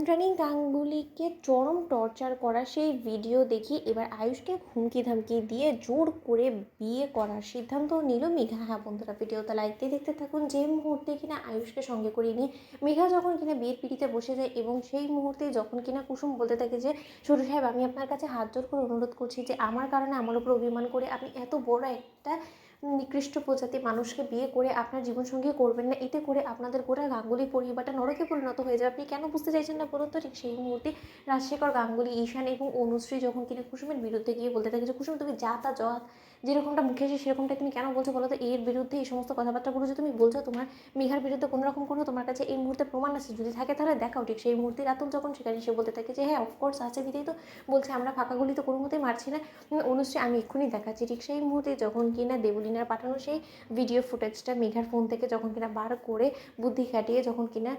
ইন্দ্রাণী গাঙ্গুলিকে চরম টর্চার করা সেই ভিডিও দেখি এবার আয়ুষকে হুমকি ধামকি দিয়ে জোর করে বিয়ে করার সিদ্ধান্ত নিল মেঘা। হ্যাঁ বন্ধুরা, ভিডিওটা লাইক দিয়ে দেখতে থাকুন। যে মুহূর্তে কিনা আয়ুষকে সঙ্গে করে নিয়ে মেঘা যখন কিনা বিয়ের পিড়িতে বসে যায় এবং সেই মুহূর্তে যখন কিনা কুসুম বলতে থাকে যে ছোটো সাহেব, আমি আপনার কাছে হাত জোর করে অনুরোধ করছি যে আমার কারণে আমার উপর অভিমান করে আপনি এত বড় একটা নিকৃষ্ট প্রজাতি মানুষকে বিয়ে করে আপনার জীবনসঙ্গী করবেন না, এতে করে আপনাদের গোটা গাঙ্গুলি পরিবারটা নরকে পরিণত হয়ে যাবে। আপনি কেন বুঝতে চাইছেন না বলুন তো? ঠিক সেই মুহূর্তে রাজশেখর গাঙ্গুলি, ঈশান এবং অনুশ্রী যখন কিনা কুসুমের বিরুদ্ধে গিয়ে বলতে থাকে যে কুসুম, তুমি যা তা যেরকমটা মুখে এসে সেরকমটা তুমি কেন বলছো বলো তো? এর বিরুদ্ধে এই সমস্ত কথাবার্তাগুলো যে তুমি বলছো, তোমার মেঘার বিরুদ্ধে কোনো রকম কোনো তোমার কাছে এই মুহূর্তে প্রমাণ আছে? যদি থাকে তাহলে দেখাও। ঠিক সেই মুহূর্তে রাতুল যখন সেখানে সে বলতে থাকে যে হ্যাঁ অফকোর্স আছে, বিধেই তো বলছে আমরা ফাঁকা গুলি তো কোনো মতেই মারছি না। অনুশ্রী, আমি এক্ষুনি দেখাচ্ছি। ঠিক সেই মুহূর্তে যখন কিনা দেবলীনার পাঠানো সেই ভিডিও ফুটেজটা মেঘার ফোন থেকে যখন কিনা বার করে বুদ্ধি খাটিয়ে যখন কিনা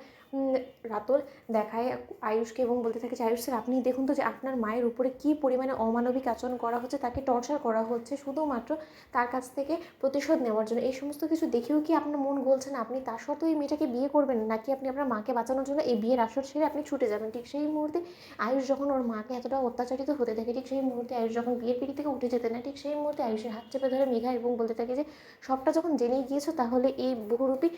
রাতুল দেখায় আয়ুষকে এবং বলতে থাকে যে আয়ুষ স্যার, আপনি দেখুন তো যে আপনার মায়ের উপরে কী পরিমাণে অমানবিক আচরণ করা হচ্ছে, তাকে টর্চার করা হচ্ছে শুধুমাত্র তার কাছ থেকে প্রতিশোধ নেওয়ার জন্য। এই সমস্ত কিছু দেখেও কি আপনার মন গলছে না? আপনি তার সত্ত্বেও এই মেয়েটাকে বিয়ে করবেন, নাকি আপনি আপনার মাকে বাঁচানোর জন্য এই বিয়ের আসর ছেড়ে আপনি ছুটে যাবেন? ঠিক সেই মুহূর্তে আয়ুষ যখন ওর মাকে এতটা অত্যাচারিত হতে থাকে, ঠিক সেই মুহূর্তে আয়ুষ যখন বিয়ের পিড়ি থেকে উঠে যেতে না, ঠিক সেই মুহূর্তে আয়ুষের হাত চেপে ধরে মেঘা এবং বলতে থাকে যে সবটা যখন জেনেই গিয়েছো তাহলে এই বহুরূপী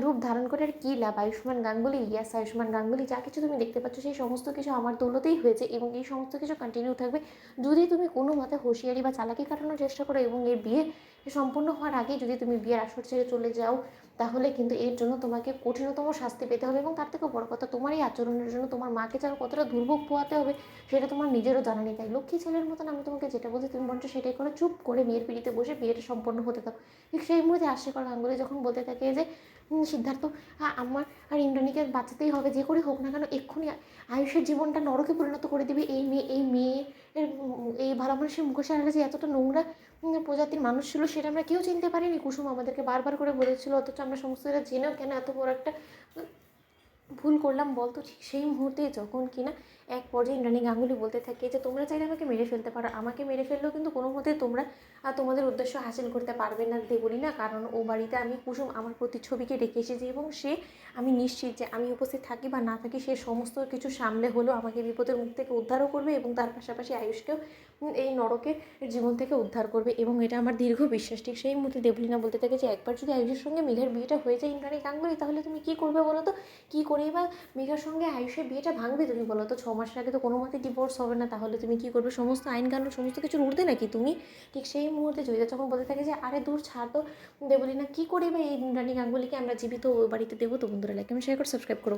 রূপ ধারণ করে আর কী লাভ? আয়ুষ্মান গাঙ্গুলি, ইয়াস আয়ুষ্মান গাঙ্গুলি, যা কিছু তুমি দেখতে পাচ্ছ সেই সমস্ত কিছু আমার দৌলতেই হয়েছে এবং এই সমস্ত কিছু কন্টিনিউ থাকবে যদি তুমি কোনো মতে হুঁশিয়ারি বা চালাকি কাটানোর চেষ্টা করো এবং এই বিয়ে সম্পূর্ণ হওয়ার আগেই যদি তুমি বিয়ের আসর ছেড়ে চলে যাও, তাহলে কিন্তু এর জন্য তোমাকে কঠিনতম শাস্তি পেতে হবে। এবং তার থেকেও বড় কথা, তোমার এই আচরণের জন্য তোমার মাকে যারা কতটা দুর্ভোগ পোহাতে হবে সেটা তোমার নিজেরও জানা নেই। তাই লক্ষ্মী ছেলের মতন আমি তোমাকে যেটা বলছি তুমি বরঞ্চ সেটাই করে চুপ করে বিয়ের পিড়িতে বসে বিয়েটা সম্পন্ন হতে দাও। ঠিক সেই মুহূর্তে রাজশেখর গাঙ্গুলি যখন বলতে থাকে যে সিদ্ধার্থ, আমার আর ইন্দ্রাণীকে বাঁচাতেই হবে, যে করে হোক না কেন এক্ষুনি আয়ুষের জীবনটা নরকে পরিণত করে দিবে এই মেয়ে এই ভালো মানুষের মুখোশ আড়ালে যে এতটা নোংরা প্রজাতির মানুষ ছিল সেটা আমরা কেউ চিনতে পারিনি। কুসুম আমাদেরকে বারবার করে বলেছিল, অথচ আমরা সমস্ত এটা জেনেও কেন এত বড় একটা ভুল করলাম বলতো? ঠিক সেই মুহূর্তে যখন কিনা এক পর্যায়ে ইন্দ্রাণী গাঙ্গুলি বলতে থাকে যে তোমরা চাইলে আমাকে মেরে ফেলতে পারো, আমাকে মেরে ফেললেও কিন্তু কোনো মতেই তোমরা তোমাদের উদ্দেশ্য হাসিল করতে পারবে না দেবলী না, কারণ ও বাড়িতে আমি কুসুম আমার প্রতিচ্ছবিকে রেখে এসেছি এবং সে, আমি নিশ্চিত যে আমি উপস্থিত থাকি বা না থাকি সে সমস্ত কিছু সামলে হলেও আমাকে বিপদের মুখ থেকে উদ্ধারও করবে এবং তার পাশাপাশি আয়ুষকেও এই নরকের জীবন থেকে উদ্ধার করবে এবং এটা আমার দীর্ঘ বিশ্বাস। ঠিক সেই মুহূর্তে দেবলীনা বলতে থাকে যে একবার যদি আয়ুষের সঙ্গে মেঘার বিয়েটা হয়ে যায় ইন্দ্রাণী গাঙ্গুলি, তাহলে তুমি কী করবে বলো তো? কী করেই বা মেঘার সঙ্গে আয়ুষের বিয়েটা ভাঙবে তুমি বলো তো? 6 মাসের আগে তো কোনো মতে ডিভোর্স হবে না, তাহলে তুমি কী করবে? সমস্ত আইন কানুন সমস্ত কিছুর ঊর্ধ্বে নাকি তুমি? ঠিক সেই মুহূর্তে জয়িতা যখন বলতে থাকে যে আরে দূর ছাড় তো দেবলীনা, কী করেই বা এই ইন্দ্রাণী গাঙ্গুলিকে আমরা জীবিত ওই বাড়িতে দেবো? তো বন্ধুরা লাইক এবং শেয়ার করে সাবস্ক্রাইব করো।